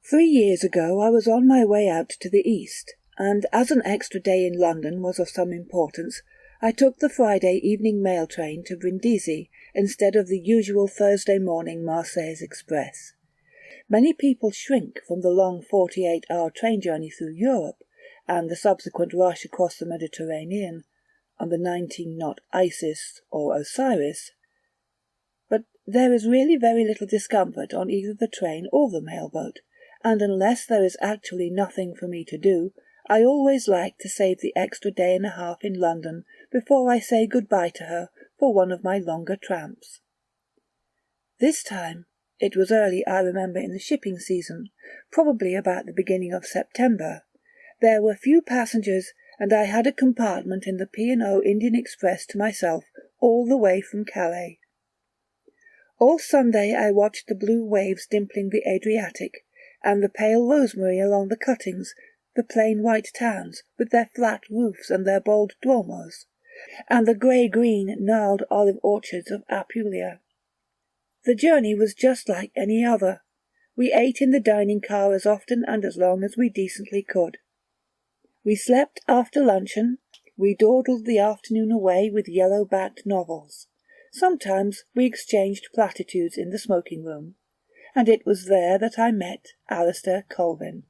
3 years ago I was on my way out to the east, and as an extra day in London was of some importance, I took the Friday evening mail train to Brindisi instead of the usual Thursday morning Marseilles express. Many people shrink from the long 48-hour train journey through Europe and the subsequent rush across the Mediterranean on the 19-knot Isis or Osiris, but there is really very little discomfort on either the train or the mailboat, and unless there is actually nothing for me to do, I always like to save the extra day and a half in London before I say goodbye to her for one of my longer tramps. This time, it was early, I remember, in the shipping season, probably about the beginning of September. There were few passengers, and I had a compartment in the P&O Indian Express to myself all the way from Calais. All Sunday I watched the blue waves dimpling the Adriatic, and the pale rosemary along the cuttings, the plain white towns with their flat roofs and their bold duomos, and the grey-green gnarled olive orchards of Apulia. The journey was just like any other. We ate in the dining car as often and as long as we decently could. We slept after luncheon. We dawdled the afternoon away with yellow-backed novels. Sometimes we exchanged platitudes in the smoking-room, and it was there that I met Alistair Colvin.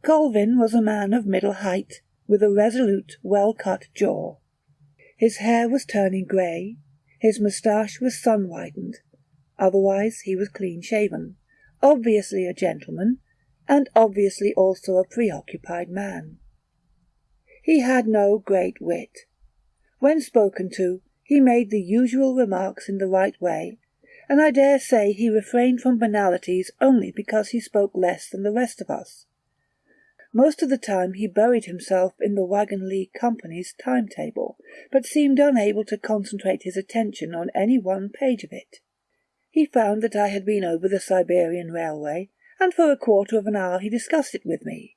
Colvin was a man of middle height, with a resolute, well-cut jaw. His hair was turning grey, his moustache was sun-whitened. Otherwise he was clean-shaven, obviously a gentleman, and obviously also a preoccupied man. He had no great wit. When spoken to, he made the usual remarks in the right way, and I dare say he refrained from banalities only because he spoke less than the rest of us. Most of the time he buried himself in the Wagon League Company's timetable, but seemed unable to concentrate his attention on any one page of it. He found that I had been over the Siberian Railway, and for a quarter of an hour he discussed it with me.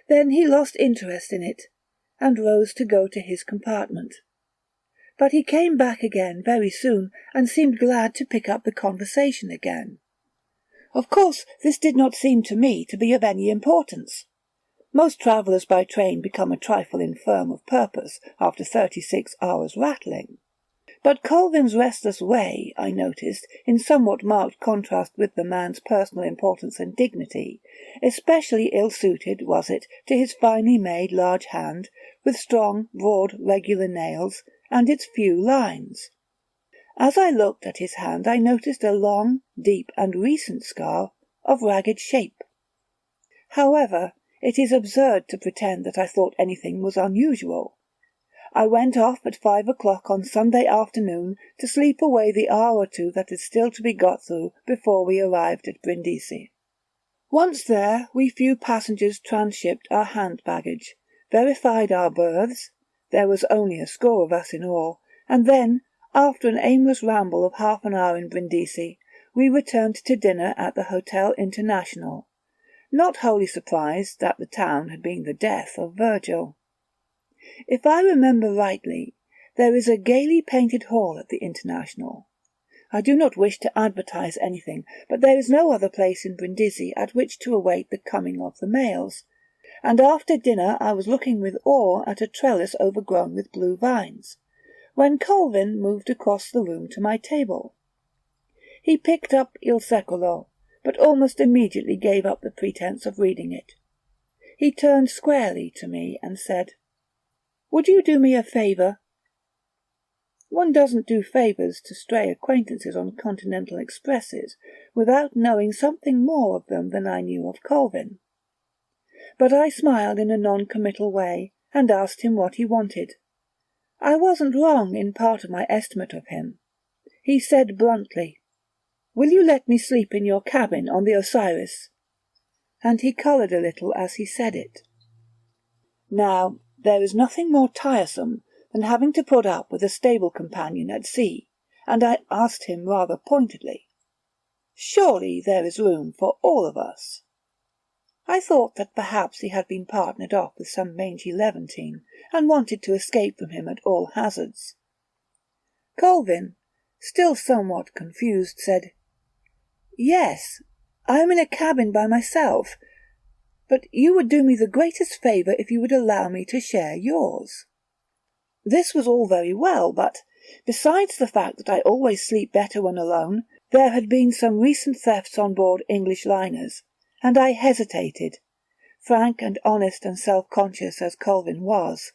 Then he lost interest in it, and rose to go to his compartment. But he came back again very soon, and seemed glad to pick up the conversation again. Of course, this did not seem to me to be of any importance. Most travellers by train become a trifle infirm of purpose after 36 hours rattling. But Colvin's restless way, I noticed, in somewhat marked contrast with the man's personal importance and dignity, especially ill-suited, was it, to his finely made large hand, with strong, broad, regular nails, and its few lines. As I looked at his hand I noticed a long, deep, and recent scar of ragged shape. However, it is absurd to pretend that I thought anything was unusual. I went off at 5 o'clock on Sunday afternoon to sleep away the hour or two that is still to be got through before we arrived at Brindisi. Once there, we few passengers transhipped our hand baggage, verified our berths — there was only a score of us in all — and then, after an aimless ramble of half an hour in Brindisi, we returned to dinner at the Hotel International, not wholly surprised that the town had been the death of Virgil. If I remember rightly, there is a gaily painted hall at the International. I do not wish to advertise anything, but there is no other place in Brindisi at which to await the coming of the mails, and after dinner I was looking with awe at a trellis overgrown with blue vines, when Colvin moved across the room to my table. He picked up Il Secolo, but almost immediately gave up the pretence of reading it. He turned squarely to me and said, "Would you do me a favour?" One doesn't do favours to stray acquaintances on continental expresses without knowing something more of them than I knew of Colvin. But I smiled in a non-committal way, and asked him what he wanted. I wasn't wrong in part of my estimate of him. He said bluntly, "Will you let me sleep in your cabin on the Osiris?" And he coloured a little as he said it. Now, there is nothing more tiresome than having to put up with a stable companion at sea, and I asked him rather pointedly, "Surely there is room for all of us?" I thought that perhaps he had been partnered off with some mangy Levantine, and wanted to escape from him at all hazards. Colvin, still somewhat confused, said, "Yes, I am in a cabin by myself, but you would do me the greatest favour if you would allow me to share yours." This was all very well, but, besides the fact that I always sleep better when alone, there had been some recent thefts on board English liners, and I hesitated, frank and honest and self-conscious as Colvin was.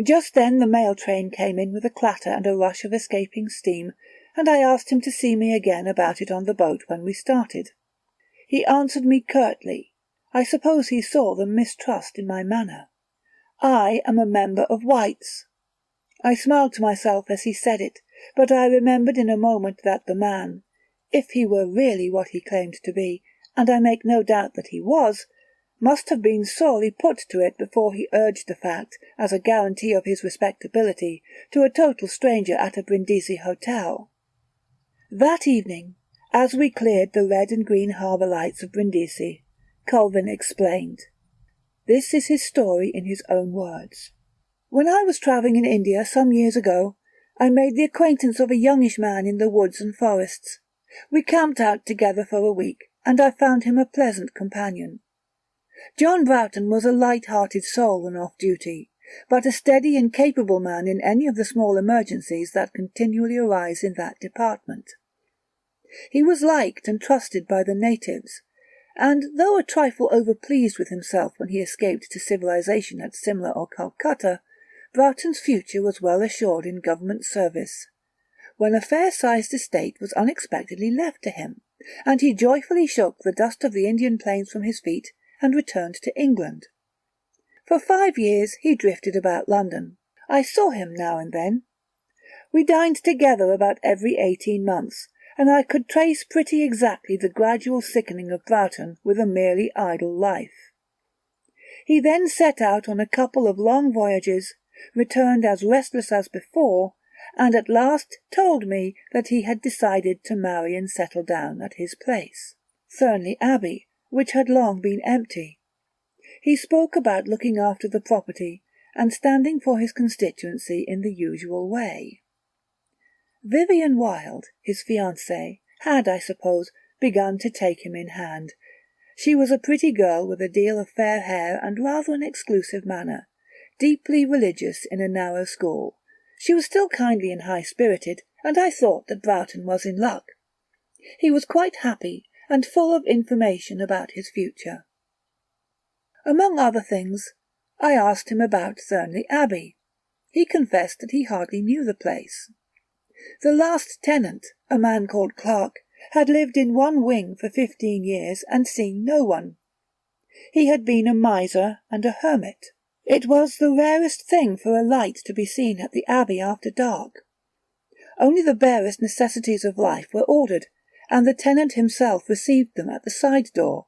Just then the mail train came in with a clatter and a rush of escaping steam, and I asked him to see me again about it on the boat when we started. He answered me curtly. I suppose he saw the mistrust in my manner. "I am a member of White's." I smiled to myself as he said it, but I remembered in a moment that the man, if he were really what he claimed to be, and I make no doubt that he was, must have been sorely put to it before he urged the fact, as a guarantee of his respectability, to a total stranger at a Brindisi hotel. That evening, as we cleared the red and green harbour lights of Brindisi, Colvin explained. This is his story in his own words. "When I was travelling in India some years ago, I made the acquaintance of a youngish man in the woods and forests. We camped out together for a week, and I found him a pleasant companion. John Barton was a light-hearted soul when off duty, but a steady and capable man in any of the small emergencies that continually arise in that department. He was liked and trusted by the natives, and though a trifle overpleased with himself when he escaped to civilization at Simla or Calcutta, Barton's future was well assured in government service, when a fair-sized estate was unexpectedly left to him, and he joyfully shook the dust of the Indian plains from his feet and returned to England. For 5 years he drifted about London. I saw him now and then. We dined together about every 18 months, and I could trace pretty exactly the gradual sickening of Barton with a merely idle life. He then set out on a couple of long voyages, returned as restless as before, and at last told me that he had decided to marry and settle down at his place, Thurnley Abbey, which had long been empty. He spoke about looking after the property and standing for his constituency in the usual way. Vivian Wilde, his fiancée, had, I suppose, begun to take him in hand. She was a pretty girl with a deal of fair hair and rather an exclusive manner, deeply religious in a narrow school. She was still kindly and high-spirited, and I thought that Barton was in luck. He was quite happy and full of information about his future. Among other things, I asked him about Thurnley Abbey. He confessed that he hardly knew the place. The last tenant, a man called Clark, had lived in one wing for 15 years and seen no one. He had been a miser and a hermit. It was the rarest thing for a light to be seen at the Abbey after dark. Only the barest necessities of life were ordered, and the tenant himself received them at the side door.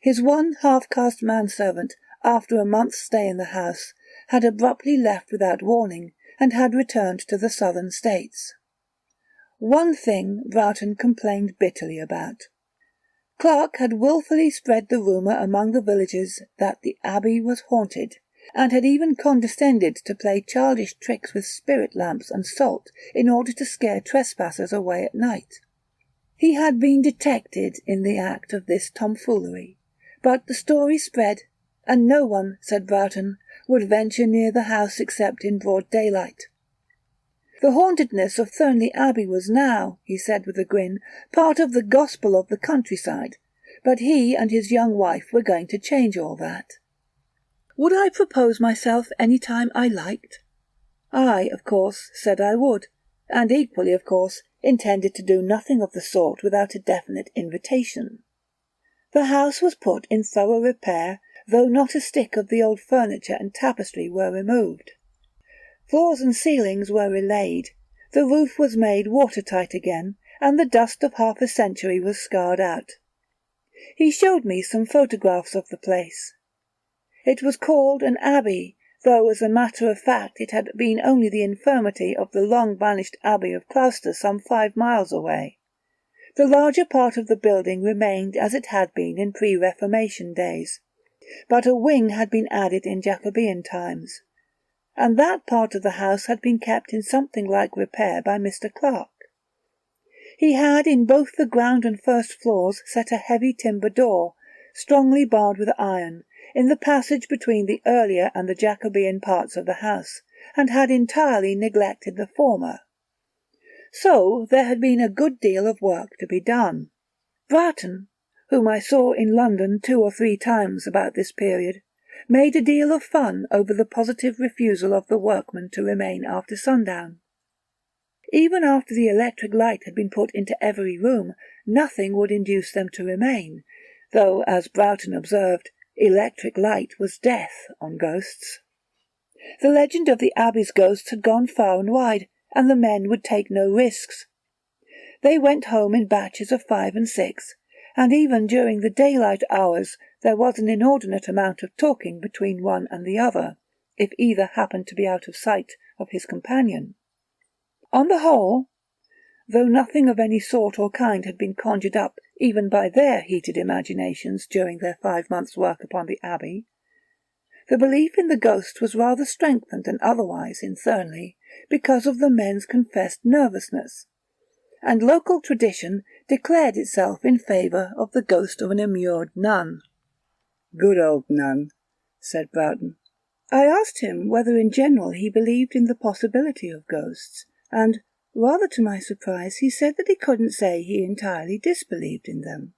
His one half-caste manservant, after a month's stay in the house, had abruptly left without warning, and had returned to the southern states. One thing Barton complained bitterly about. Clark had wilfully spread the rumour among the villagers that the Abbey was haunted, and had even condescended to play childish tricks with spirit lamps and salt in order to scare trespassers away at night. He had been detected in the act of this tomfoolery, but the story spread, and no one, said Barton, would venture near the house except in broad daylight. The hauntedness of Thurnley Abbey was now, he said with a grin, part of the gospel of the countryside, but he and his young wife were going to change all that. Would I propose myself any time I liked? I, of course, said I would, and equally, of course, intended to do nothing of the sort without a definite invitation. The house was put in thorough repair, though not a stick of the old furniture and tapestry were removed. Floors and ceilings were relaid, the roof was made watertight again, and the dust of half a century was scoured out. He showed me some photographs of the place. It was called an abbey, though as a matter of fact it had been only the infirmity of the long-vanished Abbey of Gloucester some 5 miles away. The larger part of the building remained as it had been in pre-Reformation days, but a wing had been added in Jacobean times, and that part of the house had been kept in something like repair by Mr. Clark. He had in both the ground and first floors set a heavy timber door, strongly barred with iron, in the passage between the earlier and the Jacobean parts of the house, and had entirely neglected the former. So there had been a good deal of work to be done. Barton, whom I saw in London 2 or 3 times about this period, made a deal of fun over the positive refusal of the workmen to remain after sundown. Even after the electric light had been put into every room, nothing would induce them to remain, though, as Broughton observed, electric light was death on ghosts. The legend of the Abbey's ghosts had gone far and wide, and the men would take no risks. They went home in batches of 5 and 6, and even during the daylight hours there was an inordinate amount of talking between one and the other, if either happened to be out of sight of his companion. On the whole, though nothing of any sort or kind had been conjured up even by their heated imaginations during their 5 months' work upon the Abbey, the belief in the ghost was rather strengthened than otherwise in Thurnley because of the men's confessed nervousness, and local tradition declared itself in favour of the ghost of an immured nun. "Good old nun," said Broughton. I asked him whether in general he believed in the possibility of ghosts, and, rather to my surprise, he said that he couldn't say he entirely disbelieved in them.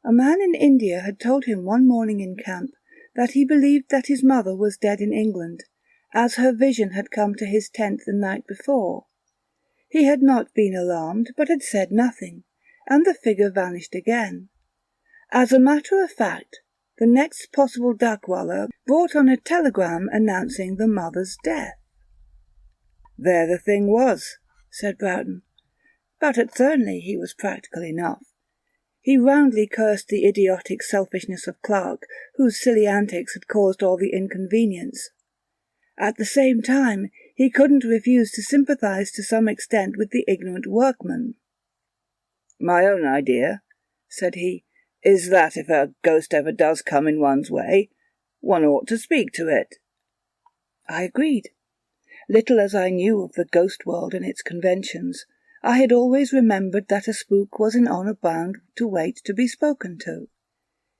A man in India had told him one morning in camp that he believed that his mother was dead in England, as her vision had come to his tent the night before. He had not been alarmed, but had said nothing, and the figure vanished again. As a matter of fact, the next possible dakwaller brought on a telegram announcing the mother's death. "There the thing was," said Broughton. But at Thurnley he was practical enough. He roundly cursed the idiotic selfishness of Clark, whose silly antics had caused all the inconvenience. At the same time, he couldn't refuse to sympathize to some extent with the ignorant workman. "My own idea," said he, "is that if a ghost ever does come in one's way, one ought to speak to it." I agreed. Little as I knew of the ghost world and its conventions, I had always remembered that a spook was in honour bound to wait to be spoken to.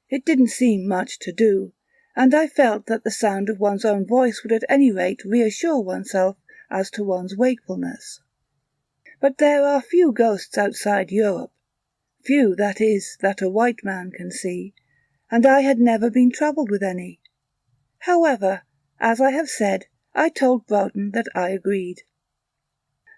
It didn't seem much to do, and I felt that the sound of one's own voice would at any rate reassure oneself as to one's wakefulness. But there are few ghosts outside Europe, few, that is, that a white man can see, and I had never been troubled with any. However, as I have said, I told Broughton that I agreed.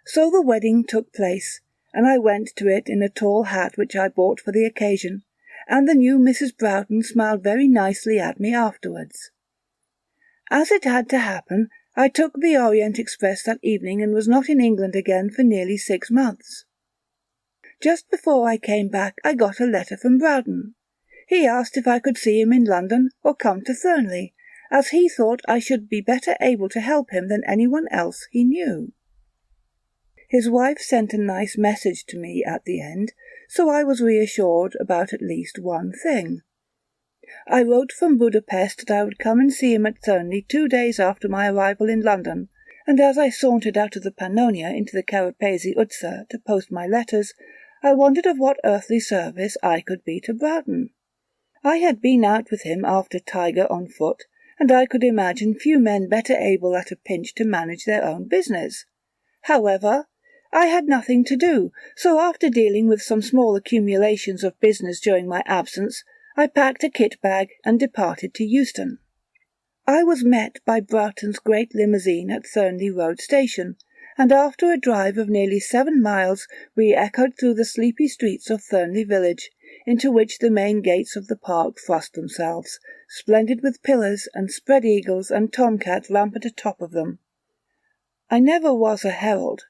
So the wedding took place, and I went to it in a tall hat which I bought for the occasion, and the new Mrs. Broughton smiled very nicely at me afterwards. As it had to happen, I took the Orient Express that evening and was not in England again for nearly 6 months. Just before I came back I got a letter from Broughton. He asked if I could see him in London or come to Thurnley, as he thought I should be better able to help him than anyone else he knew. His wife sent a nice message to me at the end, so I was reassured about at least one thing. I wrote from Budapest that I would come and see him at Thurnley 2 days after my arrival in London, and as I sauntered out of the Pannonia into the Carapesi Uzza to post my letters, I wondered of what earthly service I could be to Broughton. I had been out with him after Tiger on foot, and I could imagine few men better able at a pinch to manage their own business. However, I had nothing to do, so after dealing with some small accumulations of business during my absence, I packed a kit bag and departed to Euston. I was met by Broughton's great limousine at Thurnley Road Station, and after a drive of nearly 7 miles we echoed through the sleepy streets of Thurnley village, into which the main gates of the park thrust themselves, splendid with pillars and spread-eagles and tomcats rampant atop of them. I never was a herald,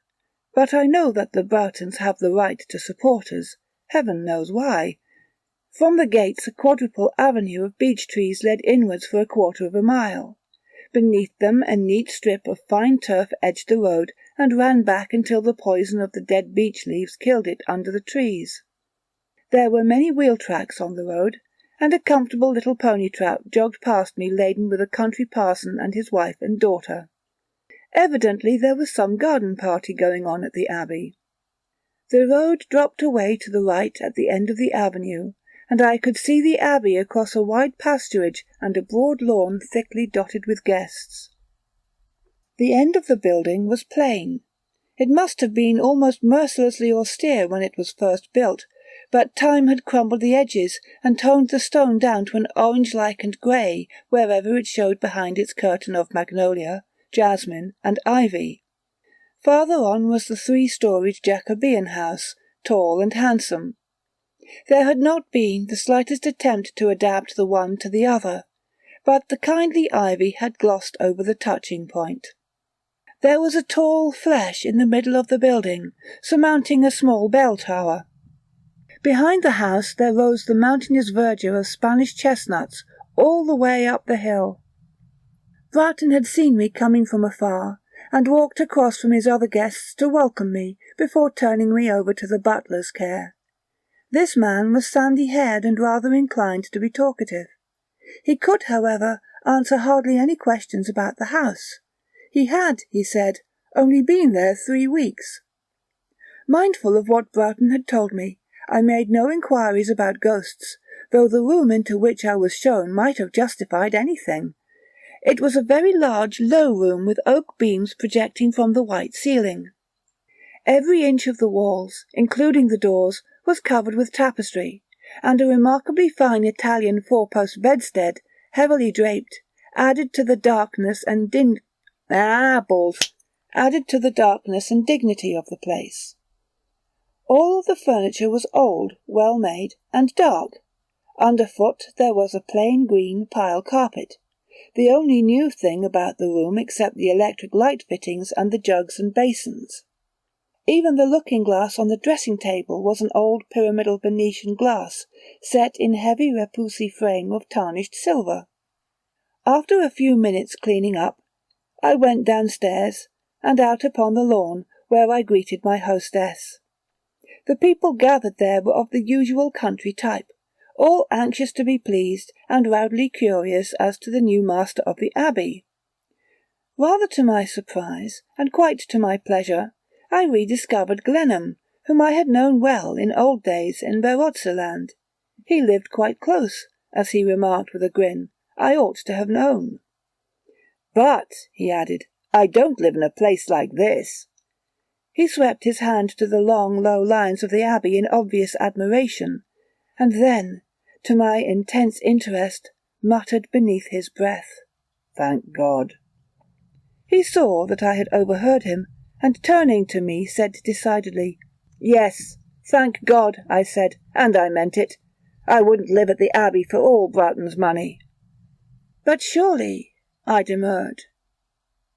but I know that the Broughtons have the right to supporters, heaven knows why. From the gates a quadruple avenue of beech trees led inwards for 1/4 of a mile. Beneath them a neat strip of fine turf edged the road, and ran back until the poison of the dead beech leaves killed it under the trees. There were many wheel tracks on the road, and a comfortable little pony trap jogged past me laden with a country parson and his wife and daughter. Evidently there was some garden party going on at the Abbey. The road dropped away to the right at the end of the avenue, and I could see the Abbey across a wide pasturage and a broad lawn thickly dotted with guests. The end of the building was plain. It must have been almost mercilessly austere when it was first built, but time had crumbled the edges and toned the stone down to an orange-lichened grey wherever it showed behind its curtain of magnolia, jasmine, and ivy. Farther on was the 3-storied Jacobean house, tall and handsome. There had not been the slightest attempt to adapt the one to the other, but the kindly ivy had glossed over the touching point. There was a tall flash in the middle of the building, surmounting a small bell tower. Behind the house there rose the mountainous verdure of Spanish chestnuts all the way up the hill. Barton had seen me coming from afar, and walked across from his other guests to welcome me before turning me over to the butler's care. This man was sandy-haired and rather inclined to be talkative. He could, however, answer hardly any questions about the house. He had, he said, only been there 3 weeks. Mindful of what Barton had told me, I made no inquiries about ghosts, though the room into which I was shown might have justified anything. It was a very large, low room with oak beams projecting from the white ceiling. Every inch of the walls, including the doors, was covered with tapestry, and a remarkably fine Italian 4-post bedstead, heavily draped, added to the darkness and dignity of the place. All of the furniture was old, well-made, and dark. Underfoot there was a plain green pile carpet, the only new thing about the room except the electric light fittings and the jugs and basins. Even the looking-glass on the dressing-table was an old pyramidal Venetian glass, set in heavy Repusi frame of tarnished silver. After a few minutes cleaning up, I went downstairs and out upon the lawn, where I greeted my hostess. The people gathered there were of the usual country type, all anxious to be pleased and roundly curious as to the new master of the Abbey. Rather to my surprise, and quite to my pleasure, I rediscovered Glenham, whom I had known well in old days in Barotseland. He lived quite close, as he remarked with a grin. I ought to have known. But, he added, I don't live in a place like this. He swept his hand to the long, low lines of the Abbey in obvious admiration, and then, to my intense interest, muttered beneath his breath, "Thank God." He saw that I had overheard him, and turning to me said decidedly, "Yes, thank God," I said, and I meant it. I wouldn't live at the Abbey for all Barton's money. "But surely," I demurred,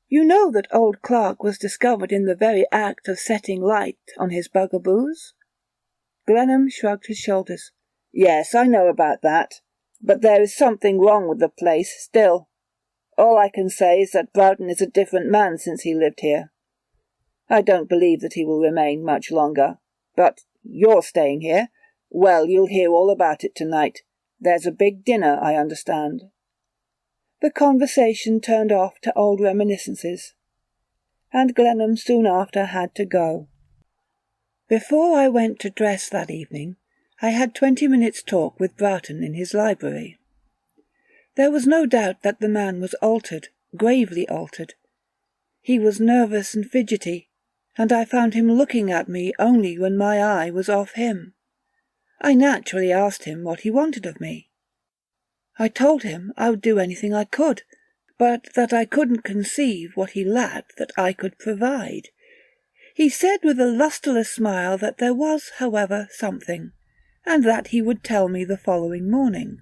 "you know that old Clark was discovered in the very act of setting light on his bugaboos?" Glenham shrugged his shoulders. "Yes, I know about that, but there is something wrong with the place still. All I can say is that Barton is a different man since he lived here. I don't believe that he will remain much longer. But you're staying here? Well, you'll hear all about it tonight. There's a big dinner, I understand." The conversation turned off to old reminiscences, and Glenham soon after had to go. Before I went to dress that evening, I had 20 minutes' talk with Barton in his library. There was no doubt that the man was altered, gravely altered. He was nervous and fidgety, and I found him looking at me only when my eye was off him. I naturally asked him what he wanted of me. I told him I would do anything I could, but that I couldn't conceive what he lacked that I could provide. He said with a lustreless smile that there was, however, something, and that he would tell me the following morning.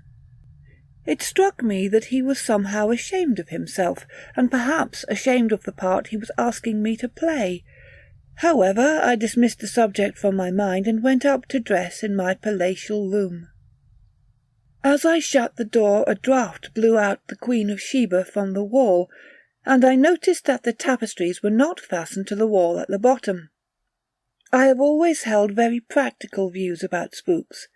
It struck me that he was somehow ashamed of himself, and perhaps ashamed of the part he was asking me to play. However, I dismissed the subject from my mind and went up to dress in my palatial room. As I shut the door, a draught blew out the Queen of Sheba from the wall, and I noticed that the tapestries were not fastened to the wall at the bottom. I have always held very practical views about spooks,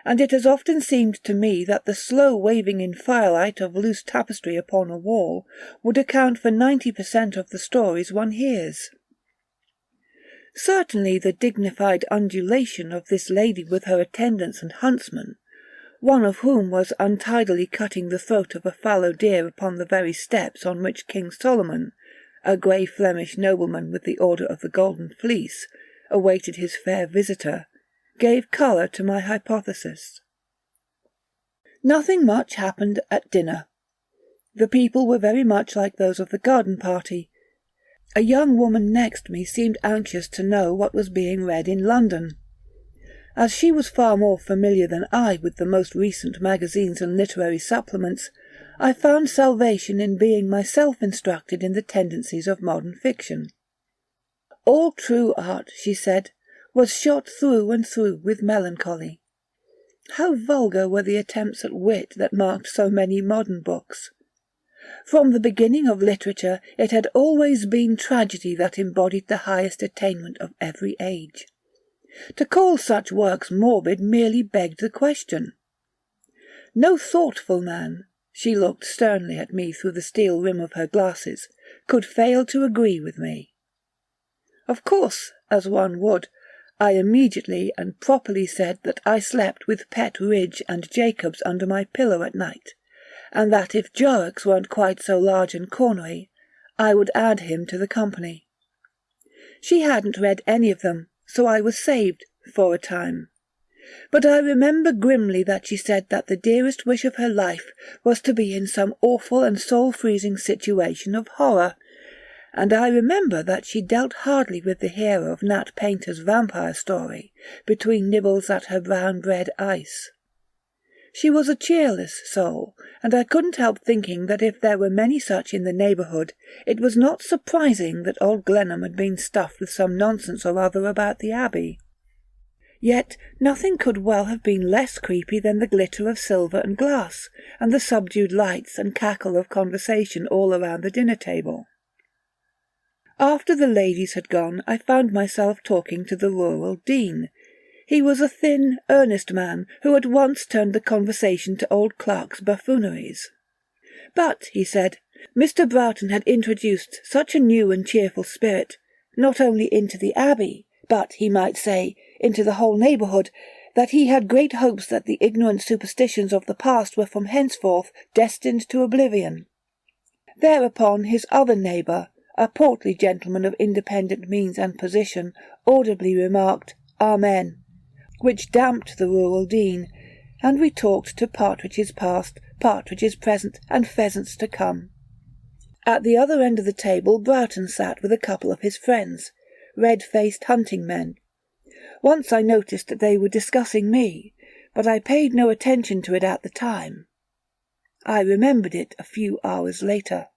and it has often seemed to me that the slow waving in firelight of loose tapestry upon a wall would account for 90% of the stories one hears. Certainly the dignified undulation of this lady with her attendants and huntsmen, one of whom was untidily cutting the throat of a fallow deer upon the very steps on which King Solomon, a grey Flemish nobleman with the Order of the Golden Fleece, awaited his fair visitor, gave colour to my hypothesis. Nothing much happened at dinner. The people were very much like those of the garden party. A young woman next me seemed anxious to know what was being read in London. As she was far more familiar than I with the most recent magazines and literary supplements, I found salvation in being myself instructed in the tendencies of modern fiction. All true art, she said, was shot through and through with melancholy. How vulgar were the attempts at wit that marked so many modern books. From the beginning of literature it had always been tragedy that embodied the highest attainment of every age. To call such works morbid merely begged the question. No thoughtful man, she looked sternly at me through the steel rim of her glasses, could fail to agree with me. Of course, as one would, I immediately and properly said that I slept with Pet Ridge and Jacobs under my pillow at night, and that if Jorrocks weren't quite so large and cornery, I would add him to the company. She hadn't read any of them, so I was saved for a time. But I remember grimly that she said that the dearest wish of her life was to be in some awful and soul-freezing situation of horror, and I remember that she dealt hardly with the hero of Nat Painter's vampire story between nibbles at her brown bread ice. She was a cheerless soul, and I couldn't help thinking that if there were many such in the neighbourhood, it was not surprising that old Glenham had been stuffed with some nonsense or other about the Abbey. Yet nothing could well have been less creepy than the glitter of silver and glass, and the subdued lights and cackle of conversation all around the dinner-table. After the ladies had gone, I found myself talking to the rural dean. He was a thin, earnest man, who at once turned the conversation to old Clark's buffooneries. But, he said, Mr. Broughton had introduced such a new and cheerful spirit, not only into the Abbey, but, he might say, into the whole neighbourhood, that he had great hopes that the ignorant superstitions of the past were from henceforth destined to oblivion. Thereupon his other neighbour, a portly gentleman of independent means and position, audibly remarked, Amen, which damped the rural dean, and we talked to partridges past, partridges present, and pheasants to come. At the other end of the table Broughton sat with a couple of his friends, red-faced hunting men. Once I noticed that they were discussing me, but I paid no attention to it at the time. I remembered it a few hours later.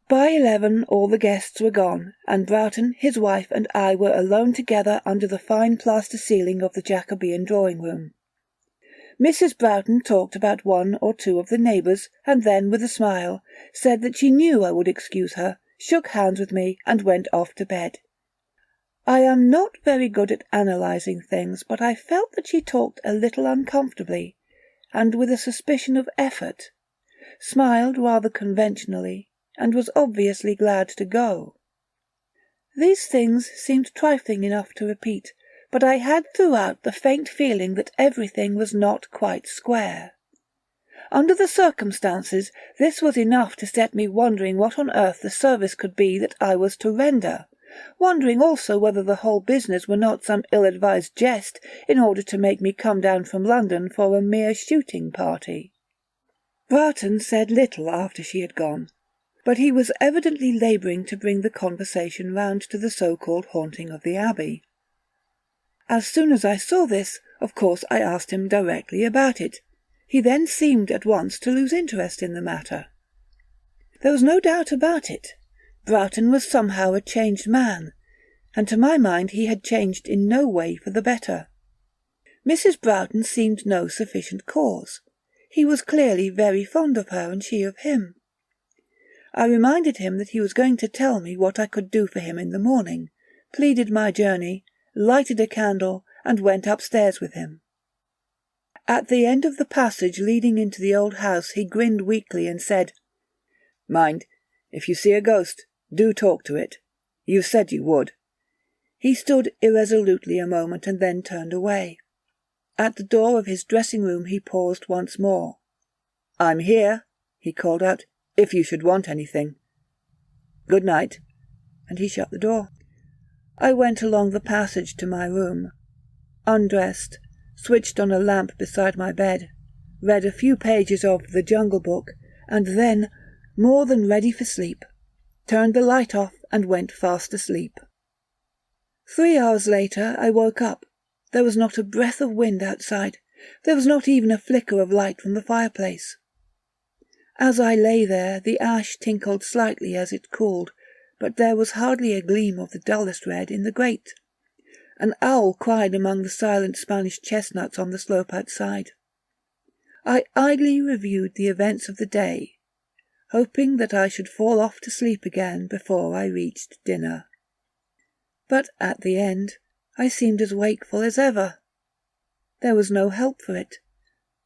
By 11 all the guests were gone, and Broughton, his wife, and I were alone together under the fine plaster ceiling of the Jacobean drawing-room. Mrs. Broughton talked about one or two of the neighbours, and then, with a smile, said that she knew I would excuse her, shook hands with me, and went off to bed. I am not very good at analysing things, but I felt that she talked a little uncomfortably, and with a suspicion of effort, smiled rather conventionally, and was obviously glad to go. These things seemed trifling enough to repeat, but I had throughout the faint feeling that everything was not quite square. Under the circumstances, this was enough to set me wondering what on earth the service could be that I was to render, wondering also whether the whole business were not some ill-advised jest in order to make me come down from London for a mere shooting party. Broughton said little after she had gone, but he was evidently labouring to bring the conversation round to the so-called haunting of the Abbey. As soon as I saw this, of course I asked him directly about it. He then seemed at once to lose interest in the matter. There was no doubt about it. Broughton was somehow a changed man, and to my mind he had changed in no way for the better. Mrs. Broughton seemed no sufficient cause. He was clearly very fond of her, and she of him. I reminded him that he was going to tell me what I could do for him in the morning, pleaded my journey, lighted a candle, and went upstairs with him. At the end of the passage leading into the old house he grinned weakly and said, Mind, if you see a ghost, do talk to it. You said you would. He stood irresolutely a moment and then turned away. At the door of his dressing-room he paused once more. "I'm here," he called out, "if you should want anything. Good night," and he shut the door. I went along the passage to my room, undressed, switched on a lamp beside my bed, read a few pages of The Jungle Book, and then, more than ready for sleep, turned the light off and went fast asleep. 3 hours later I woke up. There was not a breath of wind outside. There was not even a flicker of light from the fireplace. As I lay there, the ash tinkled slightly as it cooled, but there was hardly a gleam of the dullest red in the grate. An owl cried among the silent Spanish chestnuts on the slope outside. I idly reviewed the events of the day, hoping that I should fall off to sleep again before I reached dinner. But at the end, I seemed as wakeful as ever. There was no help for it.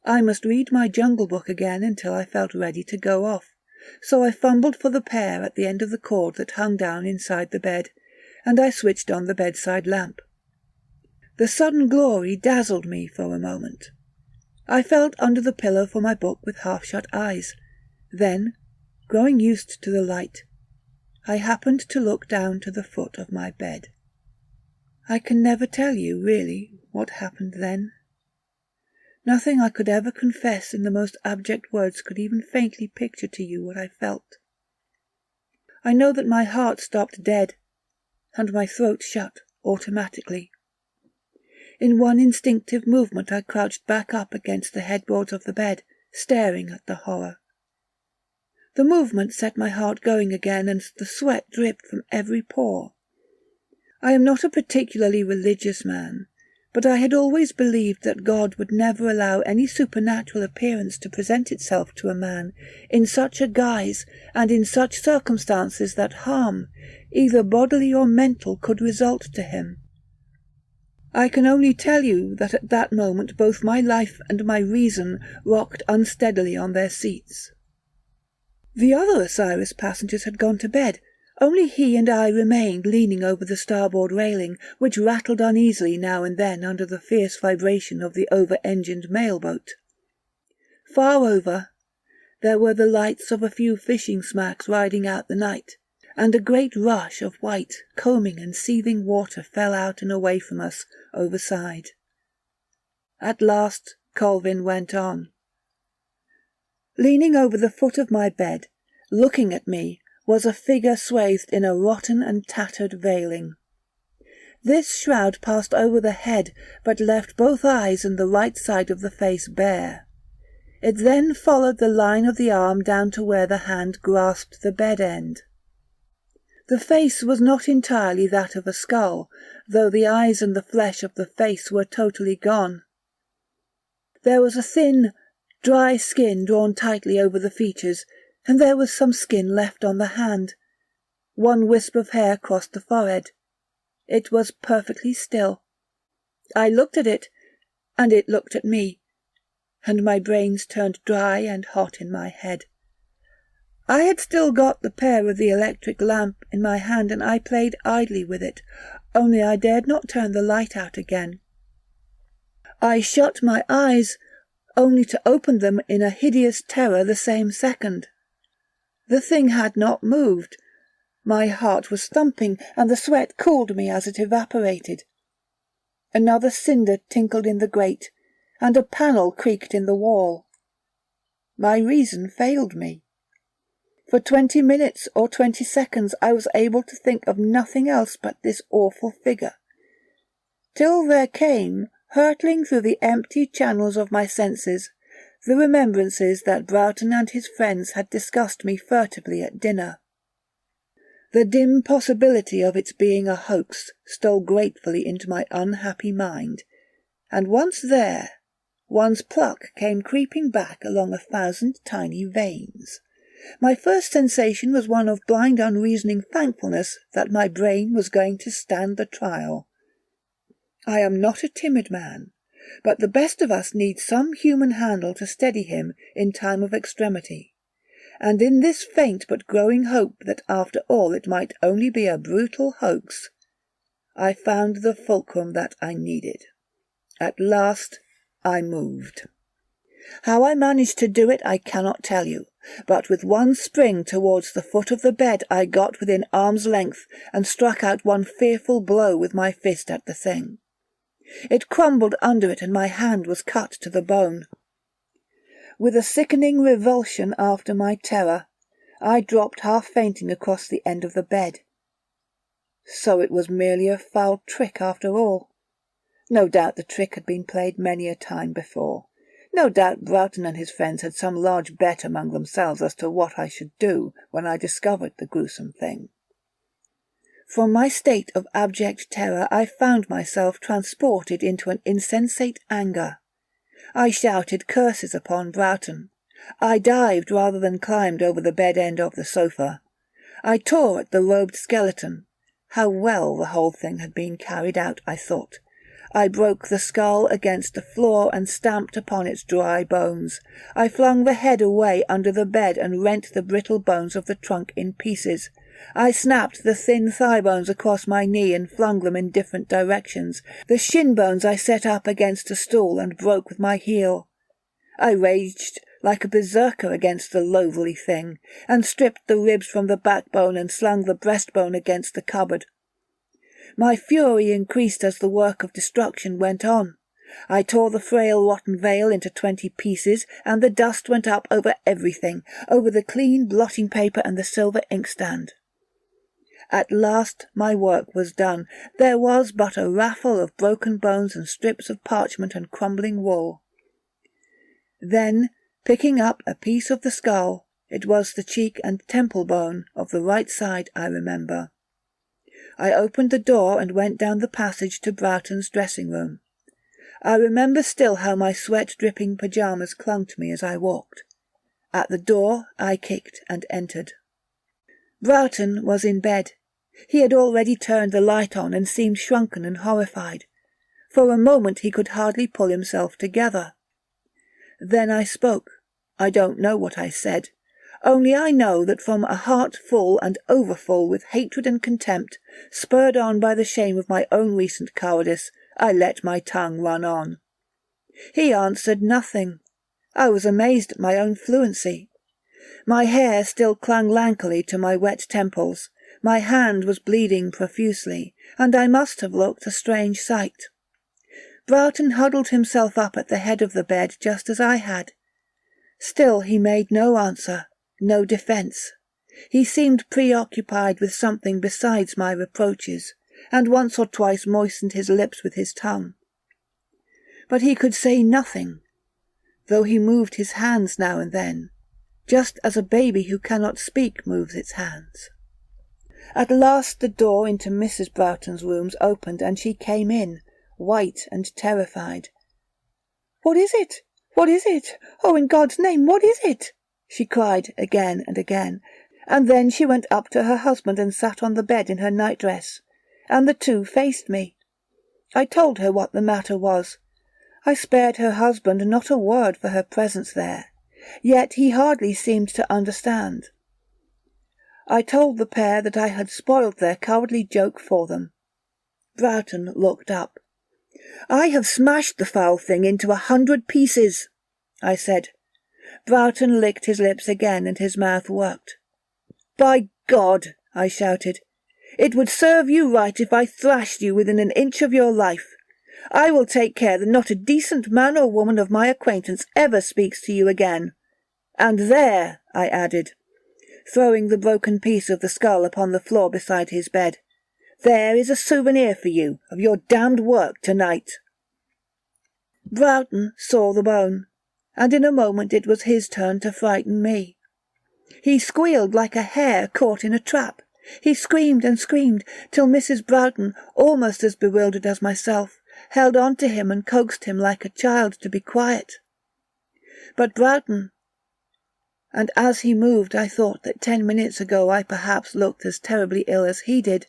I must read my Jungle Book again until I felt ready to go off, so I fumbled for the pair at the end of the cord that hung down inside the bed, and I switched on the bedside lamp. The sudden glory dazzled me for a moment. I felt under the pillow for my book with half-shut eyes. Then, growing used to the light, I happened to look down to the foot of my bed. I can never tell you, really, what happened then. Nothing I could ever confess in the most abject words could even faintly picture to you what I felt. I know that my heart stopped dead, and my throat shut automatically. In one instinctive movement I crouched back up against the headboards of the bed, staring at the horror. The movement set my heart going again, and the sweat dripped from every pore. I am not a particularly religious man, but I had always believed that God would never allow any supernatural appearance to present itself to a man in such a guise and in such circumstances that harm, either bodily or mental, could result to him. I can only tell you that at that moment both my life and my reason rocked unsteadily on their seats. The other Osiris passengers had gone to bed. Only he and I remained leaning over the starboard railing, which rattled uneasily now and then under the fierce vibration of the over-engined mail-boat. Far over, there were the lights of a few fishing smacks riding out the night, and a great rush of white, combing and seething water fell out and away from us overside. At last Colvin went on. Leaning over the foot of my bed, looking at me, was a figure swathed in a rotten and tattered veiling. This shroud passed over the head, but left both eyes and the right side of the face bare. It then followed the line of the arm down to where the hand grasped the bed end. The face was not entirely that of a skull, though the eyes and the flesh of the face were totally gone. There was a thin, dry skin drawn tightly over the features, and there was some skin left on the hand. One wisp of hair crossed the forehead. It was perfectly still. I looked at it, and it looked at me, and my brains turned dry and hot in my head. I had still got the pair of the electric lamp in my hand, and I played idly with it, only I dared not turn the light out again. I shut my eyes, only to open them in a hideous terror the same second. The thing had not moved. My heart was thumping, and the sweat cooled me as it evaporated. Another cinder tinkled in the grate, and a panel creaked in the wall. My reason failed me. For 20 minutes or 20 seconds I was able to think of nothing else but this awful figure, till there came, hurtling through the empty channels of my senses, the remembrances that Barton and his friends had discussed me furtively at dinner. The dim possibility of its being a hoax stole gratefully into my unhappy mind, and once there, one's pluck came creeping back along 1,000 tiny veins. My first sensation was one of blind unreasoning thankfulness that my brain was going to stand the trial. I am not a timid man, but the best of us need some human handle to steady him in time of extremity, and in this faint but growing hope that after all it might only be a brutal hoax, I found the fulcrum that I needed. At last I moved. How I managed to do it I cannot tell you, but with one spring towards the foot of the bed I got within arm's length and struck out one fearful blow with my fist at the thing. It crumbled under it and my hand was cut to the bone. With a sickening revulsion after my terror, I dropped half fainting across the end of the bed. So it was merely a foul trick after all. No doubt the trick had been played many a time before. No doubt Barton and his friends had some large bet among themselves as to what I should do when I discovered the gruesome thing. From my state of abject terror I found myself transported into an insensate anger. I shouted curses upon Barton. I dived rather than climbed over the bed-end of the sofa. I tore at the robed skeleton. How well the whole thing had been carried out, I thought. I broke the skull against the floor and stamped upon its dry bones. I flung the head away under the bed and rent the brittle bones of the trunk in pieces. I snapped the thin thigh bones across my knee and flung them in different directions. The shin bones I set up against a stool and broke with my heel. I raged like a berserker against the loathly thing, and stripped the ribs from the backbone and slung the breastbone against the cupboard. My fury increased as the work of destruction went on. I tore the frail rotten veil into 20 pieces, and the dust went up over everything, over the clean blotting paper and the silver inkstand. At last my work was done. There was but a raffle of broken bones and strips of parchment and crumbling wool. Then, picking up a piece of the skull, it was the cheek and temple bone of the right side, I remember. I opened the door and went down the passage to Barton's dressing-room. I remember still how my sweat-dripping pyjamas clung to me as I walked. At the door I kicked and entered. Barton was in bed. He had already turned the light on and seemed shrunken and horrified. For a moment he could hardly pull himself together. Then I spoke. I don't know what I said. Only I know that from a heart full and overfull with hatred and contempt, spurred on by the shame of my own recent cowardice, I let my tongue run on. He answered nothing. I was amazed at my own fluency. My hair still clung lankily to my wet temples, my hand was bleeding profusely, and I must have looked a strange sight. Barton huddled himself up at the head of the bed just as I had. Still he made no answer, no defence. He seemed preoccupied with something besides my reproaches, and once or twice moistened his lips with his tongue. But he could say nothing, though he moved his hands now and then, just as a baby who cannot speak moves its hands. At last the door into Mrs. Barton's rooms opened, and she came in, white and terrified. "What is it? What is it? Oh, in God's name, what is it?" she cried again and again, and then she went up to her husband and sat on the bed in her nightdress, and the two faced me. I told her what the matter was. I spared her husband not a word for her presence there, yet he hardly seemed to understand. I told the pair that I had spoiled their cowardly joke for them. Barton looked up. "I have smashed the foul thing into 100 pieces," I said. Barton licked his lips again and his mouth worked. "By God," I shouted, "it would serve you right if I thrashed you within an inch of your life. I will take care that not a decent man or woman of my acquaintance ever speaks to you again. And there," I added, throwing the broken piece of the skull upon the floor beside his bed, "there is a souvenir for you of your damned work tonight." Barton saw the bone, and in a moment it was his turn to frighten me. He squealed like a hare caught in a trap. He screamed and screamed, till Mrs. Barton, almost as bewildered as myself, held on to him and coaxed him like a child to be quiet. But Barton, and as he moved I thought that 10 minutes ago I perhaps looked as terribly ill as he did,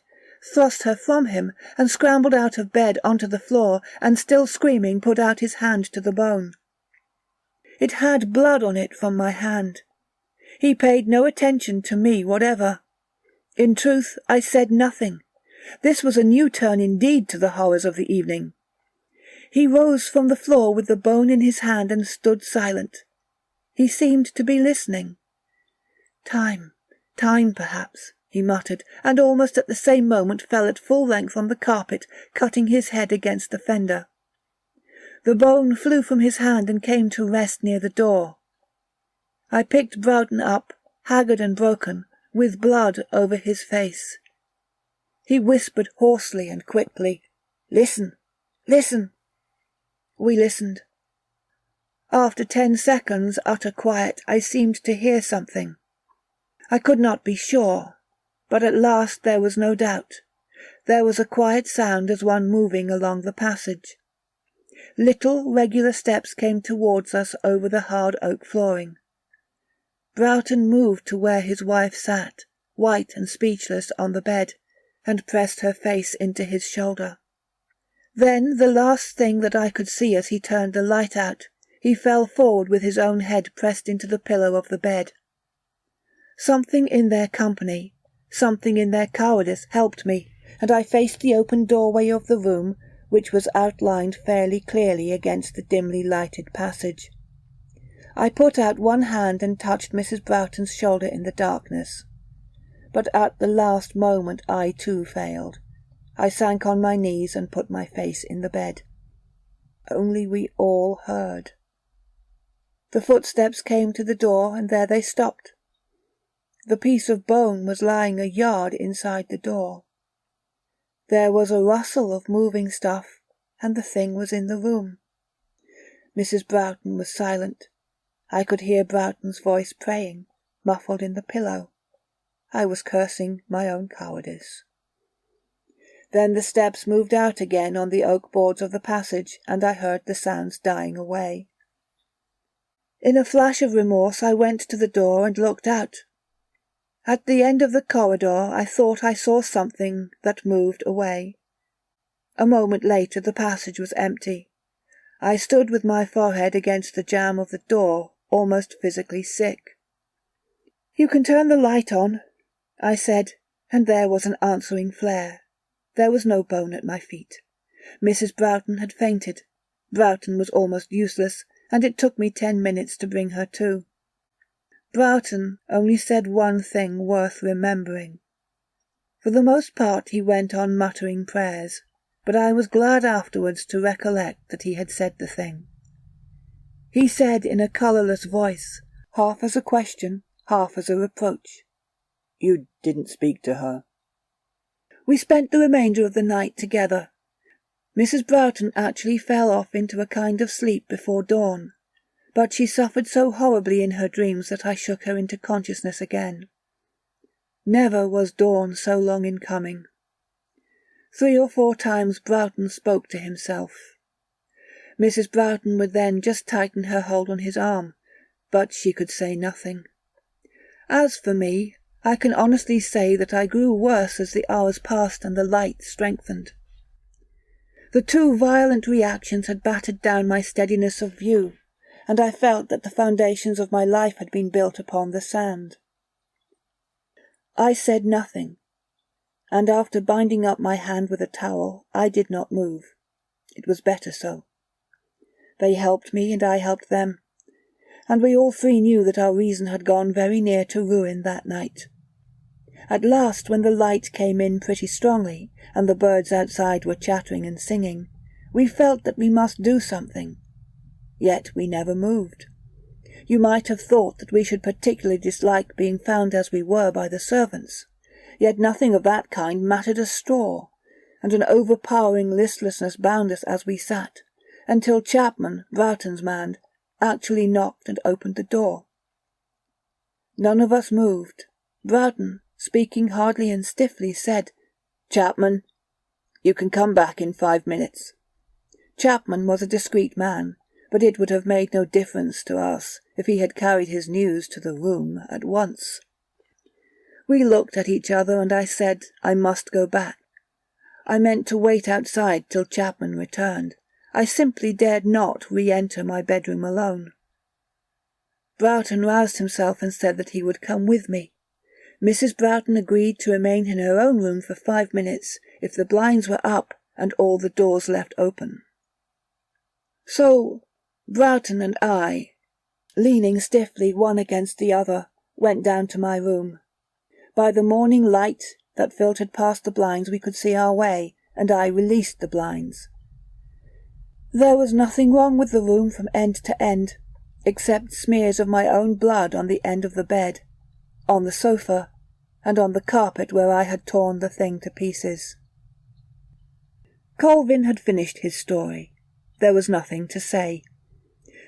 thrust her from him, and scrambled out of bed onto the floor, and still screaming put out his hand to the bone. It had blood on it from my hand. He paid no attention to me whatever. In truth, I said nothing. This was a new turn indeed to the horrors of the evening. He rose from the floor with the bone in his hand and stood silent. He seemed to be listening. Time, perhaps, he muttered, and almost at the same moment fell at full length on the carpet, cutting his head against the fender. The bone flew from his hand and came to rest near the door. I picked Broughton up, haggard and broken, with blood over his face. He whispered hoarsely and quickly, "Listen, listen." We listened. After 10 seconds' utter quiet, I seemed to hear something. I could not be sure, but at last there was no doubt. There was a quiet sound as one moving along the passage. Little regular steps came towards us over the hard oak flooring. Broughton moved to where his wife sat, white and speechless on the bed, and pressed her face into his shoulder. Then, the last thing that I could see as he turned the light out, he fell forward with his own head pressed into the pillow of the bed. Something in their company, something in their cowardice helped me, and I faced the open doorway of the room, which was outlined fairly clearly against the dimly lighted passage. I put out one hand and touched Mrs. Broughton's shoulder in the darkness. But at the last moment I too failed. I sank on my knees and put my face in the bed. Only we all heard. The footsteps came to the door, and there they stopped. The piece of bone was lying a yard inside the door. There was a rustle of moving stuff, and the thing was in the room. Mrs. Broughton was silent. I could hear Broughton's voice praying, muffled in the pillow. I was cursing my own cowardice. Then the steps moved out again on the oak boards of the passage, and I heard the sounds dying away. In a flash of remorse I went to the door and looked out. At the end of the corridor I thought I saw something that moved away. A moment later the passage was empty. I stood with my forehead against the jamb of the door, almost physically sick. "You can turn the light on," I said, and there was an answering flare. There was no bone at my feet. Mrs. Broughton had fainted. Broughton was almost useless, and it took me 10 minutes to bring her to. Broughton only said one thing worth remembering. For the most part he went on muttering prayers, but I was glad afterwards to recollect that he had said the thing. He said in a colourless voice, half as a question, half as a reproach, "You didn't speak to her." We spent the remainder of the night together. Mrs. Broughton actually fell off into a kind of sleep before dawn, but she suffered so horribly in her dreams that I shook her into consciousness again. Never was dawn so long in coming. 3 or 4 times Broughton spoke to himself. Mrs. Broughton would then just tighten her hold on his arm, but she could say nothing. As for me, I can honestly say that I grew worse as the hours passed and the light strengthened. The 2 violent reactions had battered down my steadiness of view, and I felt that the foundations of my life had been built upon the sand. I said nothing, and after binding up my hand with a towel, I did not move. It was better so. They helped me, and I helped them, and we all 3 knew that our reason had gone very near to ruin that night. At last, when the light came in pretty strongly, and the birds outside were chattering and singing, we felt that we must do something. Yet we never moved. You might have thought that we should particularly dislike being found as we were by the servants, yet nothing of that kind mattered a straw, and an overpowering listlessness bound us as we sat, until Chapman, Broughton's man, actually knocked and opened the door. None of us moved. Broughton, speaking hardly and stiffly, said, "Chapman, you can come back in 5 minutes." Chapman was a discreet man, but it would have made no difference to us if he had carried his news to the room at once. We looked at each other, and I said I must go back. I meant to wait outside till Chapman returned. I simply dared not re-enter my bedroom alone. Broughton roused himself and said that he would come with me. Mrs. Broughton agreed to remain in her own room for 5 minutes if the blinds were up and all the doors left open. So Barton and I, leaning stiffly one against the other, went down to my room. By the morning light that filtered past the blinds we could see our way, and I released the blinds. There was nothing wrong with the room from end to end, except smears of my own blood on the end of the bed, on the sofa, and on the carpet where I had torn the thing to pieces. Colvin had finished his story. There was nothing to say.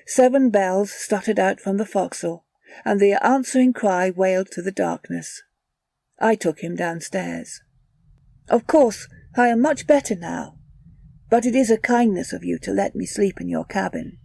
7 bells stuttered out from the forecastle, and the answering cry wailed through the darkness. I took him downstairs. Of course, I am much better now, but it is a kindness of you to let me sleep in your cabin.